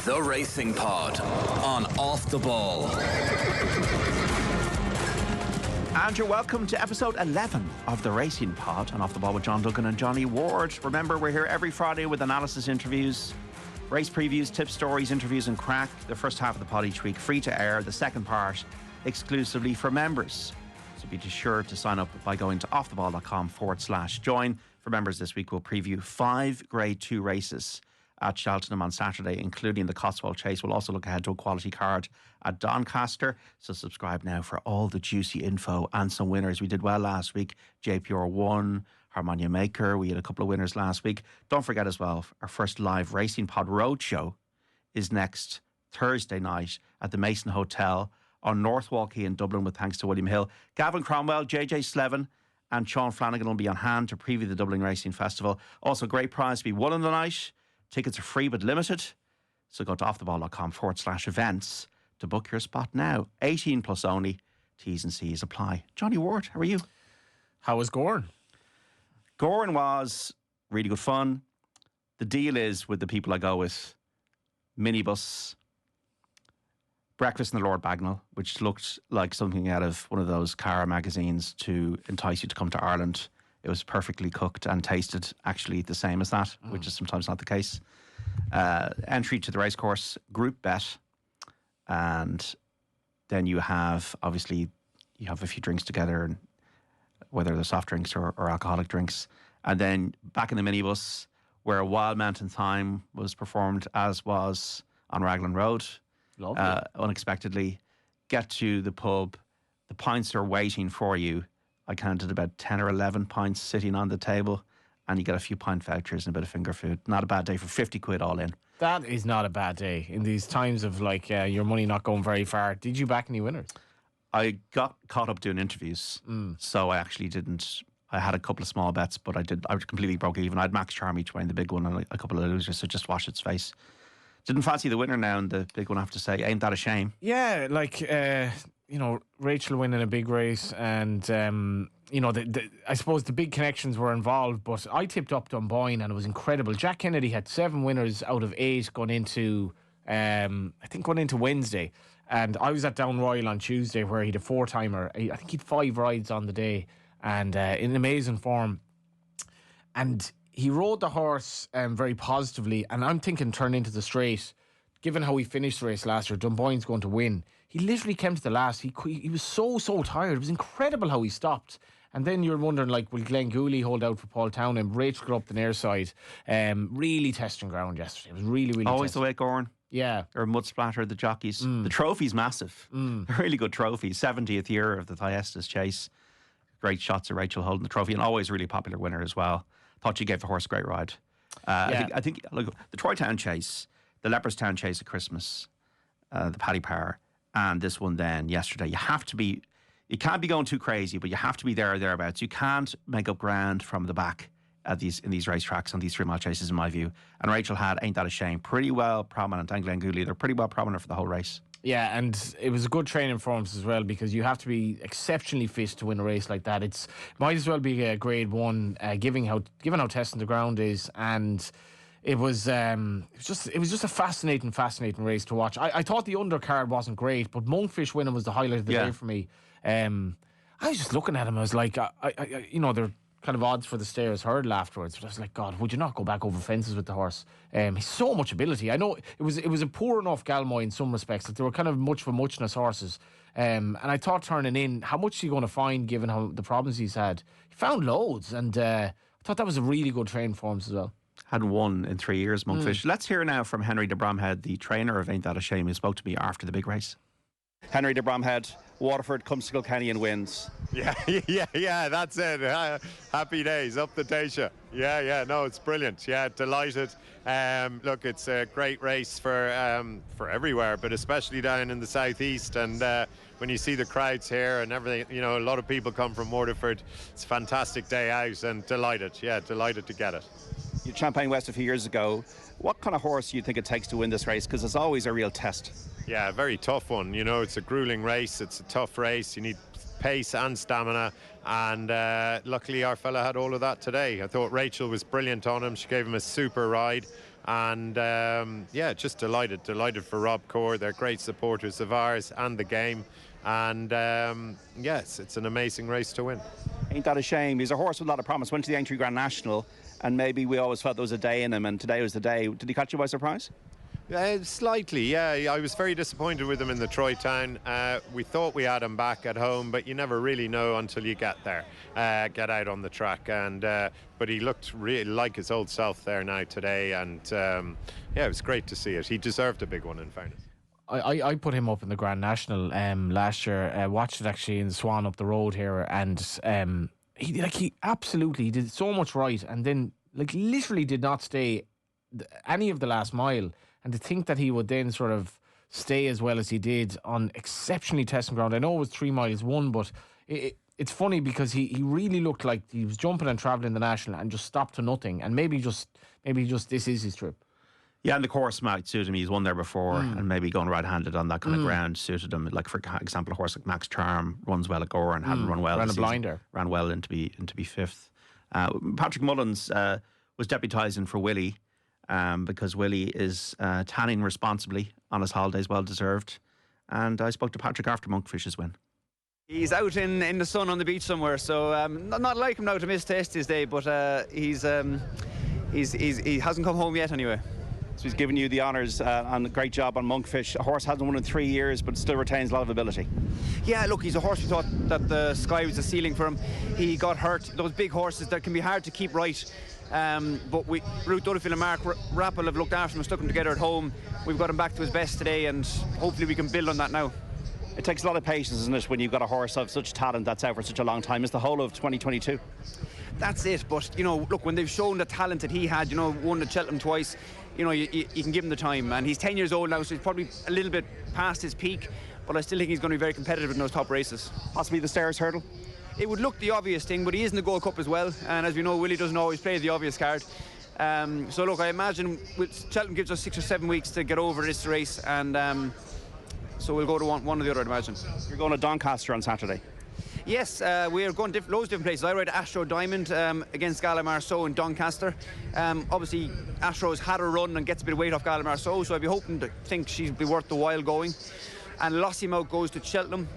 The Racing Pod on Off the Ball. And you're welcome to episode 11 of The Racing Pod on Off the Ball with John Duggan and Johnny Ward. Remember, we're here every Friday with analysis interviews, race previews, tip stories, interviews and crack. The first half of the pod each week free to air. The second part exclusively for members. So be sure to sign up by going to offtheball.com/join. For members this week, we'll preview 5 Grade 2 races at Cheltenham on Saturday, including the Thyestes Chase. We'll also look ahead to a quality card at Doncaster. So subscribe now for all the juicy info and some winners. We did well last week. JPR won, Harmonia Maker. We had a couple of winners last week. Don't forget as well, our first live Racing Pod Roadshow is next Thursday night at the Mason Hotel on Northwalk Quay in Dublin, with thanks to William Hill. Gavin Cromwell, JJ Slevin and Sean Flanagan will be on hand to preview the Dublin Racing Festival. Also, great prize to be won on the night. Tickets are free but limited. So go to offtheball.com/events to book your spot now. 18 plus only. T's and C's apply. Johnny Ward, how are you? How was Gorn? Gorn was really good fun. The deal is, with the people I go with, minibus, breakfast in the Lord Bagnall, which looked like something out of one of those car magazines to entice you to come to Ireland. It was perfectly cooked and tasted actually the same as that, which is sometimes not the case. Entry to the racecourse, group bet, and then you have, obviously, you have a few drinks together, and whether they're soft drinks or alcoholic drinks. And then back in the minibus, where Wild Mountain Thyme was performed, as was on Raglan Road. Lovely. Unexpectedly, get to the pub. The pints are waiting for you. I counted about 10 or 11 pints sitting on the table, and you get a few pint vouchers and a bit of finger food. Not a bad day for 50 quid all in. That is not a bad day in these times of your money not going very far. Did you back any winners? I got caught up doing interviews, so I actually didn't. I had a couple of small bets, but I was completely broke even. I had Max Charm each way in the big one and a couple of losers, so just watch its face. Didn't fancy the winner now in the big one, I have to say. Ain't that a shame? Yeah, Rachel winning a big race, and I suppose the big connections were involved, but I tipped up Dunboyne and it was incredible. Jack Kennedy had 7 winners out of 8 going into Wednesday, and I was at Down Royal on Tuesday where he had a 4-timer. I think he had 5 rides on the day, and in amazing form. And he rode the horse very positively, and I'm thinking turn into the straight. Given how he finished the race last year, Dunboyne's going to win. He literally came to the last. He was so tired. It was incredible how he stopped. And then you're wondering, will Glenn Gooley hold out for Paul Town, and Rachel got up the near side. Really testing ground yesterday. It was really always testing. the way Gorn. Yeah. Or mud splatter, the jockeys. The trophy's massive. A really good trophy. 70th year of the Thyestes Chase. Great shots of Rachel holding the trophy, and always really popular winner as well. Thought she gave the horse a great ride. I think look, the Troy Town Chase, the Leopardstown Chase at Christmas, the Paddy Power, and this one then yesterday. You can't be going too crazy, but you have to be there or thereabouts. You can't make up ground from the back in these racetracks on these 3-mile chases, in my view. And Rachel had Ain't That a Shame pretty well prominent, and Glenn Gooley, they're pretty well prominent for the whole race. Yeah, and it was a good training for him as well, because you have to be exceptionally fit to win a race like that. It might as well be a grade 1, given how testing the ground is. And it was just a fascinating race to watch. I thought the undercard wasn't great, but Monkfish winning was the highlight of the day for me. I was just looking at him. I was like, they're kind of odds for the Stayers hurdle afterwards. But I was like, God, would you not go back over fences with the horse? He's so much ability. I know it was a poor enough Galmoy in some respects. They were kind of much for muchness horses. And I thought turning in, how much is he going to find given how the problems he's had? He found loads, and I thought that was a really good train for him as well. Hadn't won in 3 years, Monkfish. Let's hear now from Henry de Bromhead, the trainer of Ain't That a Shame, who spoke to me after the big race. Henry de Bromhead, Waterford comes to Kilkenny and wins. Yeah, that's it. Happy days, up the Taoiseach. Yeah, no, it's brilliant. Yeah, delighted. Look, it's a great race for everywhere, but especially down in the southeast. And when you see the crowds here and everything, a lot of people come from Waterford. It's a fantastic day out, and delighted to get it. You Champagne West a few years ago. What kind of horse do you think it takes to win this race? Because it's always a real test. Yeah, very tough one. It's a grueling race. It's a tough race. You need pace and stamina, and luckily our fella had all of that today. I thought Rachel was brilliant on him. She gave him a super ride. And just delighted for Rob Core. They're great supporters of ours and the game. And yes, it's an amazing race to win. Ain't that a shame? He's a horse with a lot of promise. Went to the Aintree Grand National, and maybe we always felt there was a day in him, and today was the day. Did he catch you by surprise? Slightly, yeah. I was very disappointed with him in the Troy Town. We thought we had him back at home, but you never really know until you get there, get out on the track. And but he looked really like his old self there now today, and it was great to see it. He deserved a big one, in fairness. I put him up in the Grand National last year. Watched it actually in Swan up the road here, and he absolutely did so much right, and then literally did not stay any of the last mile. And to think that he would then sort of stay as well as he did on exceptionally testing ground. I know it was 3 miles won, but it's funny because he really looked like he was jumping and travelling the national and just stopped to nothing. And maybe just this is his trip. Yeah, and the course might suit him. He's won there before, and maybe going right-handed on that kind of ground suited him. Like, for example, a horse like Max Charm runs well at Gore and hadn't run well. Ran a blinder. Ran well into be fifth. Patrick Mullins was deputising for Willie. Because Willie is tanning responsibly on his holidays, well deserved. And I spoke to Patrick after Monkfish's win. He's out in the sun on the beach somewhere, so not like him now to miss Thyestes Day, but he hasn't come home yet anyway. So he's given you the honours and a great job on Monkfish. A horse hasn't won in 3 years, but still retains a lot of ability. Yeah, look, he's a horse we thought that the sky was the ceiling for him. He got hurt. Those big horses that can be hard to keep right. But Ruth Dudfield and Mark Rappel have looked after him, stuck him together at home. We've got him back to his best today, and hopefully we can build on that now. It takes a lot of patience, isn't it, when you've got a horse of such talent that's out for such a long time. It's the whole of 2022. That's it, but look, when they've shown the talent that he had, won at Cheltenham twice, you can give him the time. And he's 10 years old now, so he's probably a little bit past his peak, but I still think he's going to be very competitive in those top races. Possibly the Stairs Hurdle? It would look the obvious thing, but he is in the Gold Cup as well, and as we know, Willie doesn't always play the obvious card. So look, I imagine Cheltenham gives us 6 or 7 weeks to get over this race, and so we'll go to one or the other, I'd imagine. You're going to Doncaster on Saturday? Yes, we are going loads of different places. I ride Astro Diamond against Gala Marceau in Doncaster. Obviously, Astro's had a run and gets a bit of weight off Gala Marceau, so I'd be hoping to think she'd be worth the while going. And Lossiemouth goes to Cheltenham.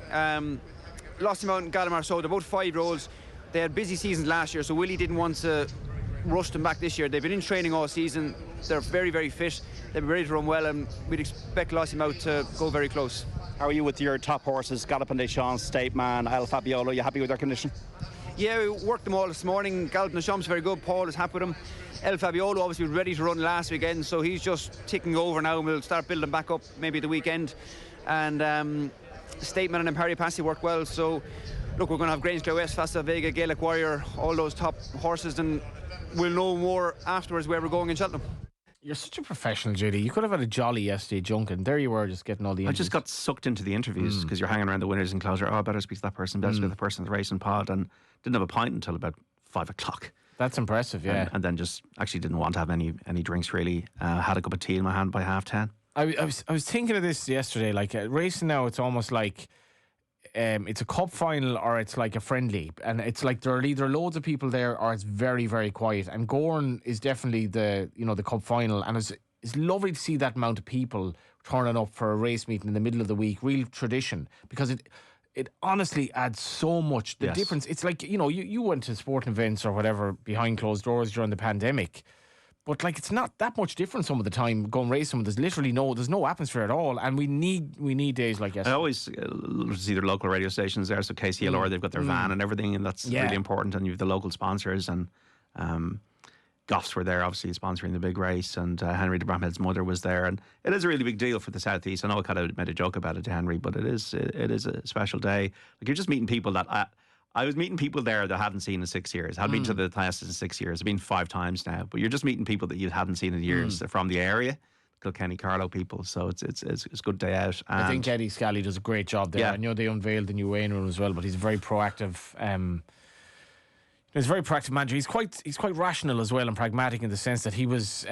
Lossiemouth and Gala Marceau, they're both 5-year-olds. They had busy seasons last year, so Willie didn't want to rush them back this year. They've been in training all season. They're very, very fit. They'll be ready to run well, and we'd expect Lossiemouth to go very close. How are you with your top horses, Galopin Des Champs, State Man, El Fabiolo? Are you happy with their condition? Yeah, we worked them all this morning. Galopin Des Champs very good. Paul is happy with him. El Fabiolo obviously was ready to run last weekend, so he's just ticking over now, and we'll start building back up maybe the weekend. And Stateman and Imperi Passy worked well, so look, we're going to have Grange Clay West, Fasta Vega, Gaelic Warrior, all those top horses, and we'll know more afterwards where we're going in Cheltenham. You're such a professional, JD. You could have had a jolly yesterday, Junkin. There you were, just getting all the interviews. I just got sucked into the interviews because you're hanging around the winners and closure. Oh, I better speak to that person, better speak to the person at the racing pod, and didn't have a pint until about 5 o'clock. That's impressive, yeah. And then just actually didn't want to have any drinks really. Had a cup of tea in my hand by 10:30. I was thinking of this yesterday. Like racing now, it's almost like it's a cup final or it's like a friendly, and it's like there are either loads of people there or it's very, very quiet. And Gorn is definitely the cup final, and it's lovely to see that amount of people turning up for a race meeting in the middle of the week. Real tradition, because it honestly adds so much. The difference, it's like you went to sporting events or whatever behind closed doors during the pandemic. But like, it's not that much different some of the time going racing. There's literally there's no atmosphere at all, and we need days like yesterday. I always see their local radio stations there. So KCLR, they've got their van and everything, and that's really important. And you've the local sponsors, and Goffs were there, obviously sponsoring the big race, and Henry de Bramhead's mother was there, and it is a really big deal for the Southeast. I know I kind of made a joke about it to Henry, but it is a special day. Like, you're just meeting people that I was meeting people there that I hadn't seen in 6 years. I've been to the Thyestes in 6 years. I've been 5 times now. But you're just meeting people that you hadn't seen in years from the area, Kilkenny, Carlow people. So it's a good day out. And I think Eddie Scally does a great job there. Yeah. I know they unveiled the new Wayne run as well, but he's very proactive. He's a very proactive manager. He's quite rational as well and pragmatic in the sense that he was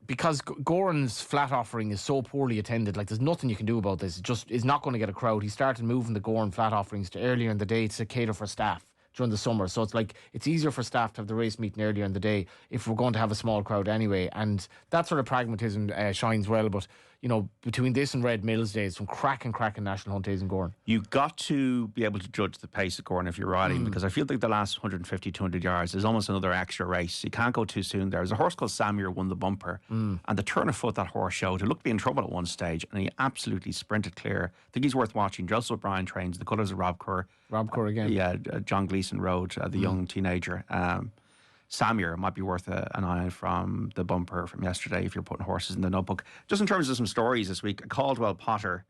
because Goran's flat offering is so poorly attended. Like, there's nothing you can do about this. It just is not going to get a crowd. He started moving the Goran flat offerings to earlier in the day to cater for staff, during the summer. So it's easier for staff to have the race meeting earlier in the day if we're going to have a small crowd anyway. And that sort of pragmatism shines well. But, between this and Red Mills Days, some cracking National Hunt Days in Gorn. You got to be able to judge the pace of Gorn if you're riding, because I feel like the last 150, 200 yards is almost another extra race. You can't go too soon. There's a horse called Samir won the bumper, and the turn of foot that horse showed, he looked to be in trouble at one stage, and he absolutely sprinted clear. I think he's worth watching. Joseph O'Brien trains, the colours of Rob Kerr. Rob Kerr again. Yeah, John Gleeson rode the young teenager. Samir might be worth an eye from the bumper from yesterday if you're putting horses in the notebook. Just in terms of some stories this week, Caldwell Potter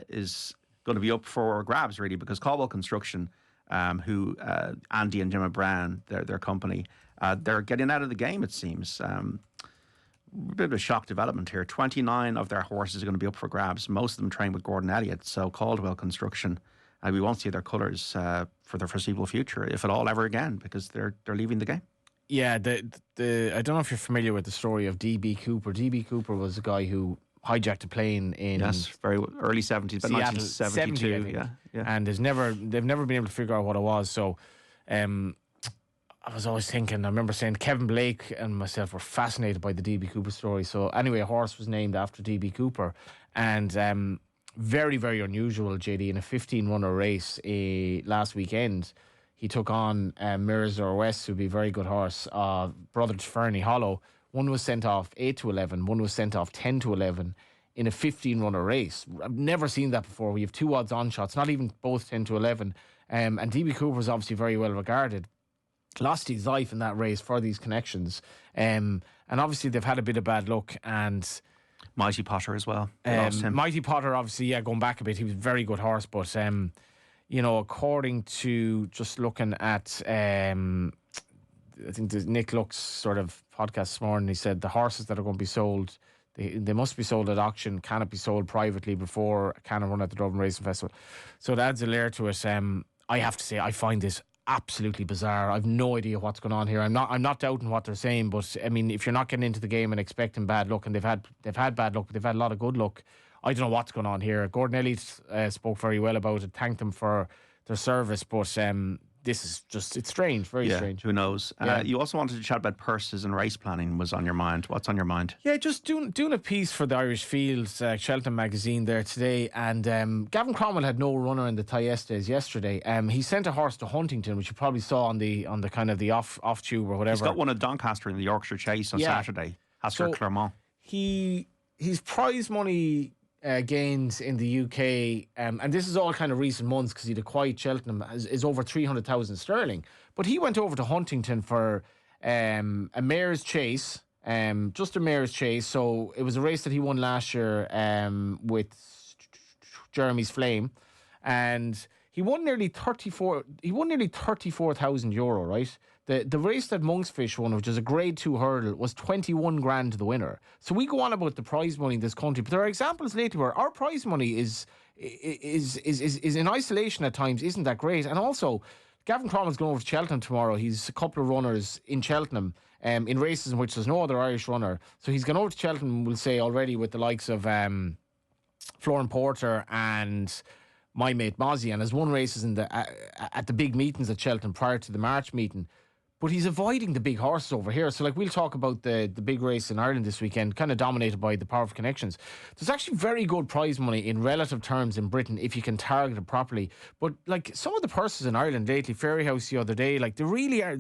is going to be up for grabs, really, because Caldwell Construction, who Andy and Gemma Brown, their company, they're getting out of the game, it seems. A bit of a shock development here. 29 of their horses are going to be up for grabs. Most of them train with Gordon Elliott. So Caldwell Construction, we won't see their colours for the foreseeable future, if at all ever again, because they're leaving the game. Yeah, I don't know if you're familiar with the story of D.B. Cooper. D.B. Cooper was a guy who hijacked a plane in very early 70s, but 1972. Yeah. And they've never been able to figure out what it was. So I was always thinking, I remember saying Kevin Blake and myself were fascinated by the D.B. Cooper story. So anyway, a horse was named after D.B. Cooper, and very, very unusual, JD, in a 15-runner race last weekend. He took on Mirror West, who'd be a very good horse, brother to Fernie Hollow. One was sent off 8-11, one was sent off 10-11 in a 15-runner race. I've never seen that before. We have two odds-on shots, not even both 10-11. And D.B. Cooper was obviously very well regarded. Lost his life in that race for these connections. And obviously they've had a bit of bad luck. And Mighty Potter as well. Lost him. Mighty Potter, obviously, going back a bit, he was a very good horse, but according to just looking at, I think Nick Luck's sort of podcast this morning, he said the horses that are going to be sold, they must be sold at auction, cannot be sold privately before can run at the Dublin Racing Festival. So it adds a layer to it. I have to say, I find this absolutely bizarre. I've no idea what's going on here. I'm not doubting what they're saying, but I mean, if you're not getting into the game and expecting bad luck, and they've had bad luck, but they've had a lot of good luck, I don't know what's going on here. Gordon Elliott spoke very well about it, thanked them for their service, but this is just, it's strange, very strange. Who knows? You also wanted to chat about purses and race planning was on your mind. What's on your mind? Yeah, just doing a piece for the Irish Fields, Cheltenham magazine there today, and Gavin Cromwell had no runner in the Thyestes yesterday. He sent a horse to Huntington, which you probably saw on the kind of the off tube or whatever. He's got one at Doncaster in the Yorkshire Chase on Saturday. Hasker Clermont. His prize money gains in the UK, and this is all kind of recent months because he had a quiet Cheltenham, is over 300,000 sterling. But he went over to Huntington for a mare's chase, just a mare's chase. So it was a race that he won last year with Jeremy's Flame, and he won nearly 34,000 euro, right? The race that Monksfish won, which is a grade 2 hurdle, was 21 grand to the winner. So we go on about the prize money in this country, but there are examples lately where our prize money is in isolation at times isn't that great. And also, Gavin Cromwell's going over to Cheltenham tomorrow. He's a couple of runners in Cheltenham in races in which there's no other Irish runner. So he's gone over to Cheltenham, we'll say, already with the likes of Florin Porter and my mate Mozzie, and has won races in at the big meetings at Cheltenham prior to the March meeting. But he's avoiding the big horses over here. So, we'll talk about the big race in Ireland this weekend, kind of dominated by the Power of Connections. There's actually very good prize money in relative terms in Britain if you can target it properly. But, some of the purses in Ireland lately, Fairyhouse the other day, they really are,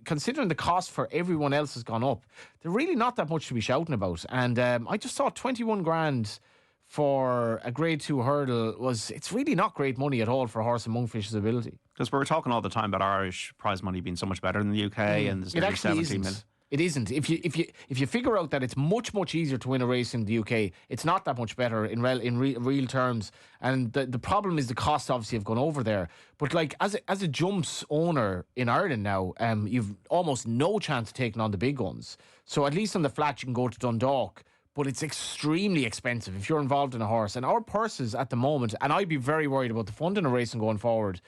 considering the cost for everyone else has gone up, they're really not that much to be shouting about. And I just thought 21 grand for a grade 2 hurdle it's really not great money at all for a horse of Monkfish's ability. Because we're talking all the time about Irish prize money being so much better than the UK, and there's nearly 17 million. It isn't. If you figure out that it's much easier to win a race in the UK, it's not that much better in real terms. And the problem is the costs obviously have gone over there. But as a jumps owner in Ireland now, you've almost no chance of taking on the big guns. So at least on the flat you can go to Dundalk. But it's extremely expensive if you're involved in a horse. And our purses at the moment, and I'd be very worried about the funding of racing going forward,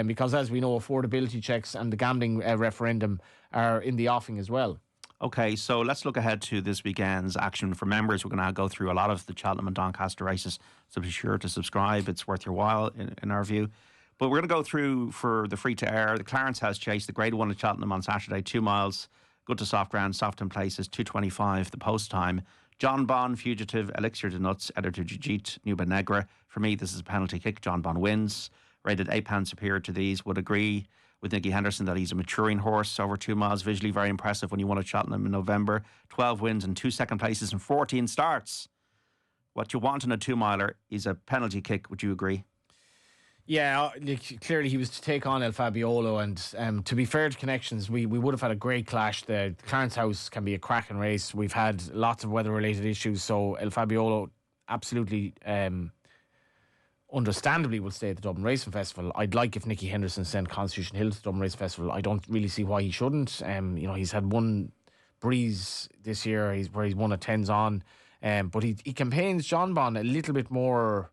because as we know, affordability checks and the gambling referendum are in the offing as well. Okay, so let's look ahead to this weekend's action. For members, we're going to go through a lot of the Cheltenham and Doncaster races, so be sure to subscribe. It's worth your while, in our view. But we're going to go through for the free to air. The Clarence House Chase, the Grade 1 at Cheltenham on Saturday, 2 miles. Good to soft ground, soft in places, 2:25 the post time. John Bon, Fugitive, Elixir de Nuts, Editor Jujit, Nuba Negra. For me, this is a penalty kick. John Bon wins. Rated £8 superior to these. Would agree with Nicky Henderson that he's a maturing horse over 2 miles. Visually very impressive when you won at Cheltenham in November. 12 wins and 2 second places and 14 starts. What you want in a 2 miler is a penalty kick. Would you agree? Yeah, clearly he was to take on El Fabiolo, and to be fair to Connections, we would have had a great clash. The Clarence House can be a cracking race. We've had lots of weather-related issues, so El Fabiolo absolutely, understandably, will stay at the Dublin Racing Festival. I'd like if Nicky Henderson sent Constitution Hill to the Dublin Racing Festival. I don't really see why he shouldn't. He's had one breeze this year where he's won a 10s on, but he campaigns John Bon a little bit more...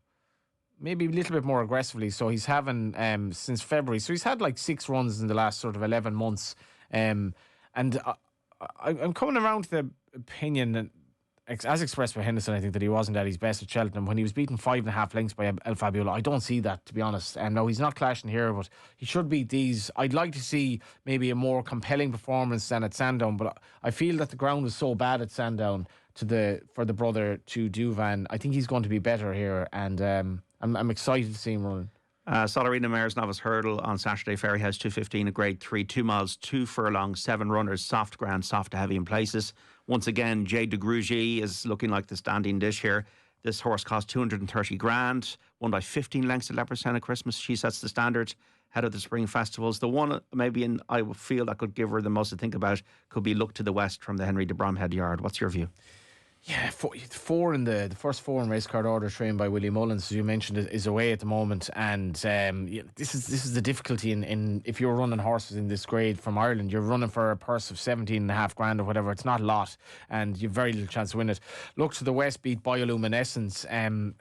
maybe a little bit more aggressively. So he's having, since February, so he's had like 6 runs in the last sort of 11 months. And I'm coming around to the opinion that, as expressed by Henderson, I think that he wasn't at his best at Cheltenham when he was beaten 5.5 lengths by El Fabiolo. I don't see that, to be honest. No, he's not clashing here, but he should beat these. I'd like to see maybe a more compelling performance than at Sandown, but I feel that the ground was so bad at Sandown for the brother to Duggan. I think he's going to be better here, and I'm excited to see him run. Solarina Mares Novice Hurdle on Saturday, Ferryhouse 2:15, a grade 3, 2 miles, 2 furlongs, 7 runners, soft ground, soft to heavy in places. Once again, Jay de Grugy is looking like the standing dish here. This horse cost 230 grand, won by 15 lengths at Leopardstown at Christmas. She sets the standard ahead of the spring festivals. The one maybe I feel that could give her the most to think about could be Look to the West from the Henry de Bromhead Yard. What's your view? Yeah, four in the first 4 in race card order, trained by Willie Mullins, as you mentioned, is away at the moment, and this is the difficulty in if you're running horses in this grade from Ireland, you're running for a purse of 17.5 grand or whatever. It's not a lot, and you've very little chance to win it. Look to the West beat Bioluminescence. I'm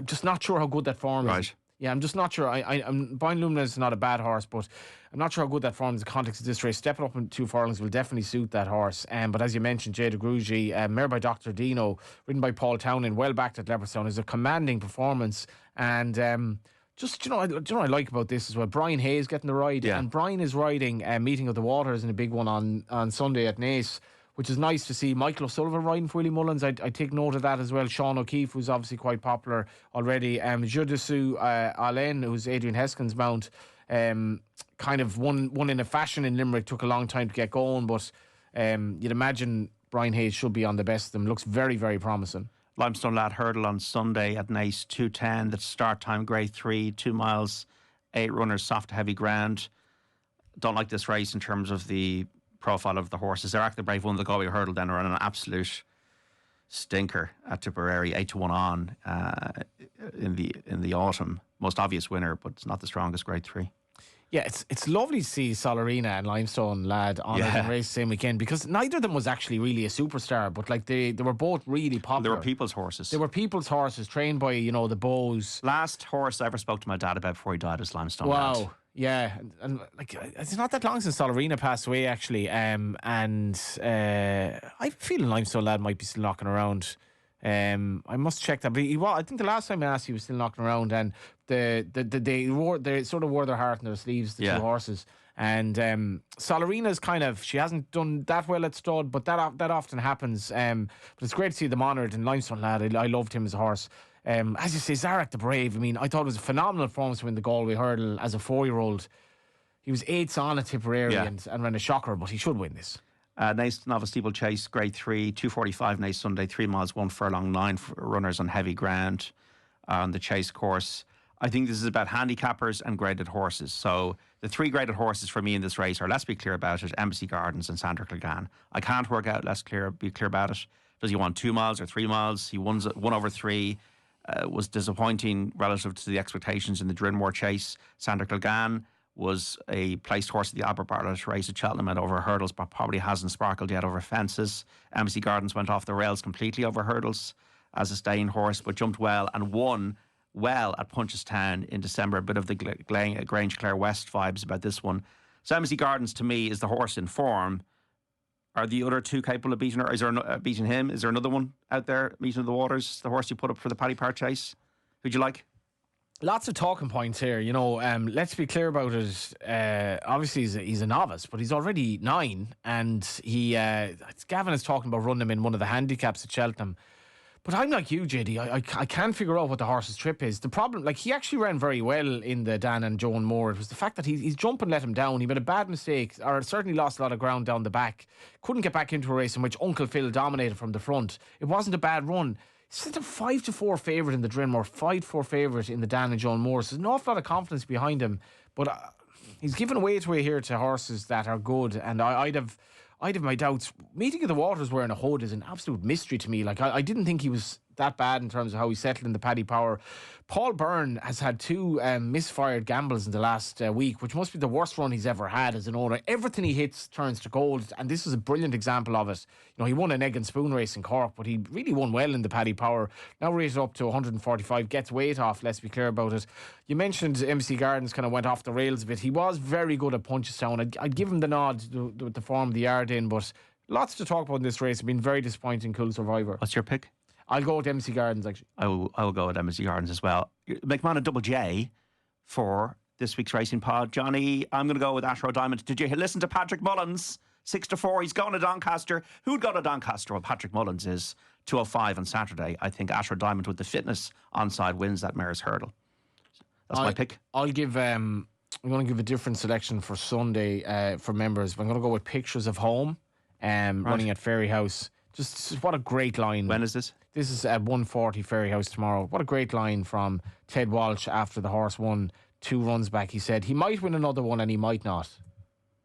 just not sure how good that form is. Yeah, I'm just not sure. I'm Bioluminescence is not a bad horse, but I'm not sure how good that form is in the context of this race. Stepping up in 2 furlongs will definitely suit that horse. But as you mentioned, Jay de Grugy, mare by Dr. Dino, ridden by Paul Townend, well backed at Leopardstown, is a commanding performance. And just, what I like about this as well? Brian Hayes getting the ride. Yeah. And Brian is riding Meeting of the Waters in a big one on Sunday at Naas, which is nice to see. Michael O'Sullivan riding for Willie Mullins. I take note of that as well. Sean O'Keefe, who's obviously quite popular already. Jeu de Sue Alain, who's Adrian Heskin's mount, kind of won in a fashion in Limerick. Took a long time to get going, but you'd imagine Brian Hayes should be on the best of them. Looks very, very promising. Limestone Lad Hurdle on Sunday at Naas, 2:10. The start time, grade 3, 2 miles, 8 runners, soft to heavy ground. Don't like this race in terms of the profile of the horses. Eric the Brave won the Galway Hurdle, then are on an absolute stinker at Tipperary, 8-1 on in the autumn. Most obvious winner, but it's not the strongest, grade 3. Yeah, it's lovely to see Solarina and Limestone Lad on the race same weekend, because neither of them was actually really a superstar, but like they were both really popular. They were people's horses. They were people's horses trained by, the Bows. Last horse I ever spoke to my dad about before he died was Limestone Lad. Wow. Yeah, and like it's not that long since Solarina passed away, actually. I'm feeling Limestone Lad might be still knocking around. I must check that. But I think the last time I asked, he was still knocking around, and they sort of wore their heart in their sleeves, the 2 horses. And Solarina's she hasn't done that well at stud, but that often happens. But it's great to see them honoured. And Limestone Lad, I loved him as a horse. As you say, Zarek the Brave, I thought it was a phenomenal performance to win the Galway Hurdle as a 4-year-old. He was 8s on at Tipperary and ran a shocker, but he should win this. Naas Novice Steeple Chase, grade 3, 2:45 Naas Sunday, 3 miles, 1 furlong, 9 runners on heavy ground on the chase course. I think this is about handicappers and graded horses. So the 3 graded horses for me in this race are, let's be clear about it, Embassy Gardens and Sandra Clegane. I can't work out, be clear about it. Does he want 2 miles or 3 miles? He won 1/3. Was disappointing relative to the expectations in the Drinmore Chase. Sandra Clegane was a placed horse at the Albert Bartlett race at Cheltenham and over hurdles, but probably hasn't sparkled yet over fences. Embassy Gardens went off the rails completely over hurdles as a staying horse, but jumped well and won well at Punchestown in December. A bit of the Grange Clare West vibes about this one. So Embassy Gardens, to me, is the horse in form. Are the other 2 capable of beating her? Is there beating him? Is there another one out there, Meeting of the Waters, the horse you put up for the Paddy Park Chase? Who'd you like? Lots of talking points here, let's be clear about it. Obviously, he's a novice, but he's already 9, and Gavin is talking about running him in one of the handicaps at Cheltenham. But I'm like you, JD. I can't figure out what the horse's trip is. The problem, like, he actually ran very well in the Dan and Joan Moore. It was the fact that his jumping let him down. He made a bad mistake, or certainly lost a lot of ground down the back. Couldn't get back into a race in which Uncle Phil dominated from the front. It wasn't a bad run. He's a 5-4 favourite in the Drinmore, 5-4 favourite in the Dan and Joan Moore. So there's an awful lot of confidence behind him. But he's given away here to horses that are good, and I'd have my doubts. Meeting of the Waters wearing a hood is an absolute mystery to me. Like, I didn't think he was that bad in terms of how he settled in the Paddy Power. Paul Byrne has had 2 misfired gambles in the last week, which must be the worst run he's ever had as an owner. Everything he hits turns to gold, and this is a brilliant example of it. He won an egg and spoon race in Cork, but he really won well in the Paddy Power. Now rated up to 145, gets weight off, let's be clear about it. You mentioned MC Gardens kind of went off the rails a bit. He was very good at Punchestown. I'd give him the nod with the form of the yard in, but lots to talk about in this race. It's been very disappointing, Cool Survivor. What's your pick? I'll go with MC Gardens, actually. I will go with MC Gardens as well. McMahon Double J for this week's Racing Pod. Johnny, I'm going to go with Ashrow Diamond. Did you listen to Patrick Mullins? 6-4. He's going to Doncaster. Who'd go to Doncaster? Well, Patrick Mullins is 205 on Saturday. I think Ashrow Diamond with the fitness onside wins that mare's hurdle. That's my pick. I'll give... I'm going to give a different selection for Sunday for members. I'm going to go with Pictures of Home, running at Ferry House. Just what a great line. When is this? This is at 1:40 Ferry House tomorrow. What a great line from Ted Walsh after the horse won 2 runs back. He said he might win another one and he might not.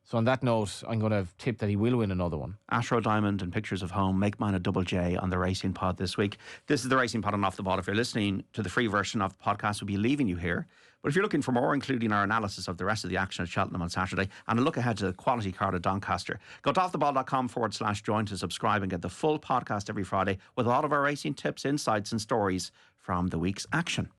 So on that note, I'm going to tip that he will win another one. Ashrow Diamond and Pictures of Home make mine a Double J on the Racing Pod this week. This is the Racing Pod on Off the Ball. If you're listening to the free version of the podcast, we'll be leaving you here. But if you're looking for more, including our analysis of the rest of the action at Cheltenham on Saturday and a look ahead to the quality card at Doncaster, go to offtheball.com/join to subscribe and get the full podcast every Friday with a lot of our racing tips, insights and stories from the week's action.